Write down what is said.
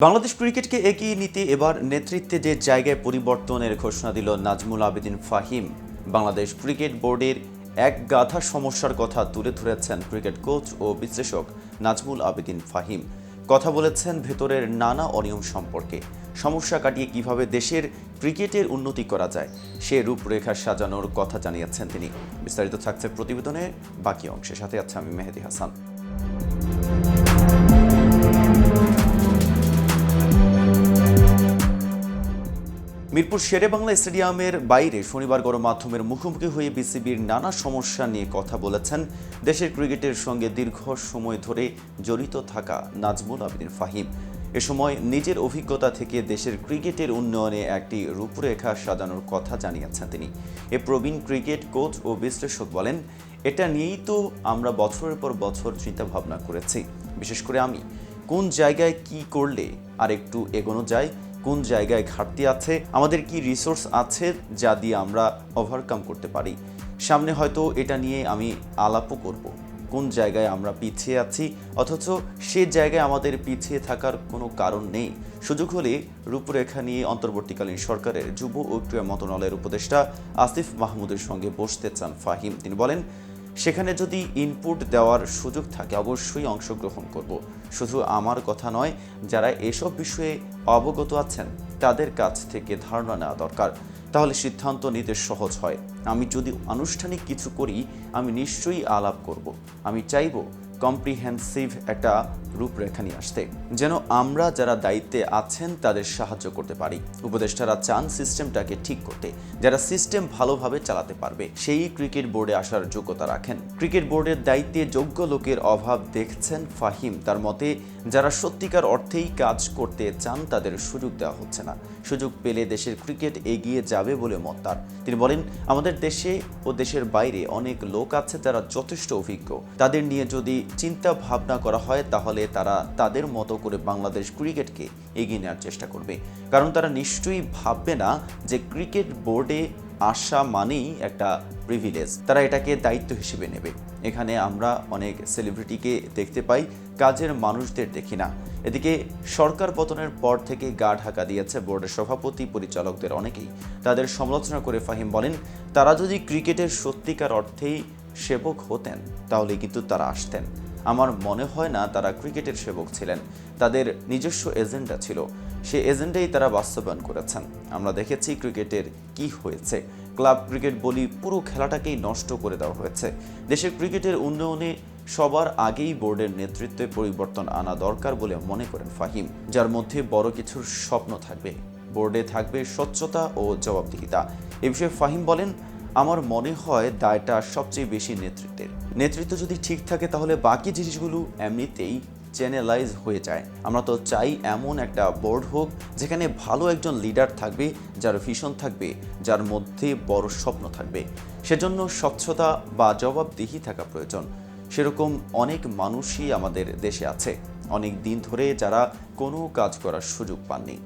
বাংলাদেশ ক্রিকেটকে এগিয়ে নিতে এবার নেতৃত্বে যে জায়গায় পরিবর্তনের ঘোষণা দিল নাজমুল আবেদীন ফাহিম। বাংলাদেশ ক্রিকেট বোর্ডের এক গাধা সমস্যার কথা তুলে ধরেছেন ক্রিকেট কোচ ও বিশ্লেষক নাজমুল আবেদীন ফাহিম। কথা বলেছেন ভেতরের নানা অনিয়ম সম্পর্কে, সমস্যা কাটিয়ে কিভাবে দেশের ক্রিকেটের উন্নতি করা যায় সে রূপরেখা সাজানোর কথা জানিয়েছেন তিনি। বিস্তারিত থাকছে প্রতিবেদনে বাকি অংশে, সাথে আছে আমি মেহেদি হাসান। মিরপুর শেরেবাংলা স্টেডিয়ামের বাইরে শনিবার গণমাধ্যমের মুখোমুখি হয়ে বিসিবির নানা সমস্যা নিয়ে কথা বলেছেন দেশের ক্রিকেটের সঙ্গে দীর্ঘ সময় ধরে জড়িত থাকা নাজমুল আবেদীন ফাহিম। এ সময় নিজের অভিজ্ঞতা থেকে দেশের ক্রিকেটের উন্নয়নে একটি রূপরেখা সাজানোর কথা জানিয়েছেন তিনি। এ প্রবীণ ক্রিকেট কোচ ও বিশ্লেষক বলেন, এটা নিয়েই তো আমরা বছরের পর বছর চিন্তা ভাবনা করেছি। বিশেষ করে আমি কোন জায়গায় কি করলে আর একটু এগোনো যায়, কোন জায়গায় ঘাটতি আছে, আমাদের কি রিসোর্স আছে যা দিয়ে আমরা ওভারকাম করতে পারি। সামনে হয়তো এটা নিয়ে আমি আলাপও করব, কোন জায়গায় আমরা পিছিয়ে আছি অথচ সে জায়গায় আমাদের পিছিয়ে থাকার কোনো কারণ নেই। সুযোগ হলে রূপরেখা নিয়ে অন্তর্বর্তীকালীন সরকারের যুব ও ক্রীড়া মন্ত্রণালয়ের উপদেষ্টা আসিফ মাহমুদের সঙ্গে বসতে চান ফাহিম। তিনি বলেন, সেখানে যদি ইনপুট দেওয়ার সুযোগ থাকে অবশ্যই অংশগ্রহণ করব। শুধু আমার কথা নয়, যারা এসব বিষয়ে অবগত আছেন তাদের কাছ থেকে ধারণা নেওয়া দরকার, তাহলে সিদ্ধান্ত নিতে সহজ হয়। আমি যদি আনুষ্ঠানিক কিছু করি আমি নিশ্চয়ই আলাপ করব। আমি চাইব কম্প্রিহেন্সিভ একটা রূপরেখা নিয়ে আসতে, যেন আমরা যারা দায়িত্বে আছেন তাদের সাহায্য করতে পারি। উপদেষ্টারা চান সিস্টেমটাকে ঠিক করতে, যারা সিস্টেম ভালোভাবে চালাতে পারবে সেই ক্রিকেট বোর্ডে আসার যোগ্যতা রাখেন। ক্রিকেট বোর্ডের দায়িত্বে যোগ্য লোকের অভাব দেখছেন ফাহিম। তার মতে, যারা সত্যিকার অর্থেই কাজ করতে চান তাদের সুযোগ দেওয়া হচ্ছে না। সুযোগ পেলে দেশের ক্রিকেট এগিয়ে যাবে বলে মত তার। তিনি বলেন, আমাদের দেশে ও দেশের বাইরে অনেক লোক আছে যারা যথেষ্ট অভিজ্ঞ। তাদের নিয়ে যদি চিন্তা ভাবনা করা হয় তাহলে তারা তাদের মতো করে বাংলাদেশ ক্রিকেটকে এগিয়ে নেওয়ার চেষ্টা করবে। কারণ তারা নিশ্চয়ই ভাববে না যে ক্রিকেট বোর্ডে আসা মানেই একটা প্রিভিলেজ, তারা এটাকে দায়িত্ব হিসেবে নেবে। এখানে আমরা অনেক সেলিব্রিটিকে দেখতে পাই, কাজের মানুষদের দেখি না। এদিকে সরকার পতনের পর থেকে গা ঢাকা দিয়েছে বোর্ডের সভাপতি পরিচালকদের অনেকেই। তাদের সমালোচনা করে ফাহিম বলেন, তারা যদি ক্রিকেটের সত্যিকার অর্থেই সেবক হতেন তাহলে কিন্তু তারা আসতেন। আমার মনে হয় না তারা ক্রিকেটের সেবক ছিলেন, তাদের নিজস্ব এজেন্ডা ছিল, সে এজেন্ডাই তারা বাস্তবায়ন করেছেন। আমরা দেখেছি ক্রিকেটের কি হয়েছে, ক্লাব ক্রিকেট বলি পুরো খেলাটাকেই নষ্ট করে দেওয়া হয়েছে। দেশের ক্রিকেটের উন্নয়নে সবার আগেই বোর্ডের নেতৃত্বে পরিবর্তন আনা দরকার বলে মনে করেন ফাহিম, যার মধ্যে বড় কিছুর স্বপ্ন থাকবে। বোর্ডে থাকবে স্বচ্ছতা ও জবাবদিহিতা। এ বিষয়ে ফাহিম বলেন, আমার মনে হয় দায়টা সবচেয়ে বেশি নেতৃত্বের। নেতৃত্ব যদি ঠিক থাকে তাহলে বাকি জিনিসগুলো এমনিতেই চ্যানেলাইজ হয়ে যায়। আমরা তো চাই এমন একটা বোর্ড হোক যেখানে ভালো একজন লিডার থাকবে, যার ভিশন থাকবে, যার মধ্যে বড় স্বপ্ন থাকবে। সেজন্য স্বচ্ছতা বা জবাবদিহি থাকা প্রয়োজন। সেরকম অনেক মানুষই আমাদের দেশে আছে অনেক দিন ধরে যারা কোনো কাজ করার সুযোগ পাননি।